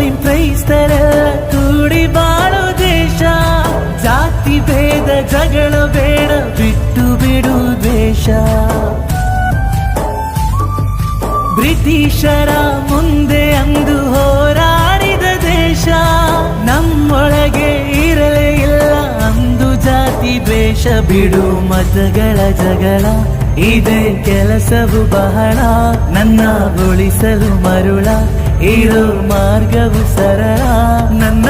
Muslim ಕ್ರೈಸ್ತರ ಕೂಡಿ ಬಾಳೋ ದೇಶ. ಜಾತಿ ಭೇದ ಜಗಳ ಬೇಡ, ಬಿಟ್ಟು ಬಿಡು ದ್ವೇಷ. ಬ್ರಿಟಿಷರ ಮುಂದೆ ಅಂದು ಹೋರಾಡಿದ ದೇಶ, ನಮ್ಮೊಳಗೆ ಇರಲೇ ಇಲ್ಲ ಅಂದು ಜಾತಿ ದ್ವೇಷ. ಬಿಡು ಮತಗಳ ಜಗಳ, ಇದೇ ಕೆಲಸವು ಬಹಳ. ನನ್ನ ಉಳಿಸಲು ಮರುಳ, ಇರೋ ಮಾರ್ಗವು ಸರಳ. ನನ್ನ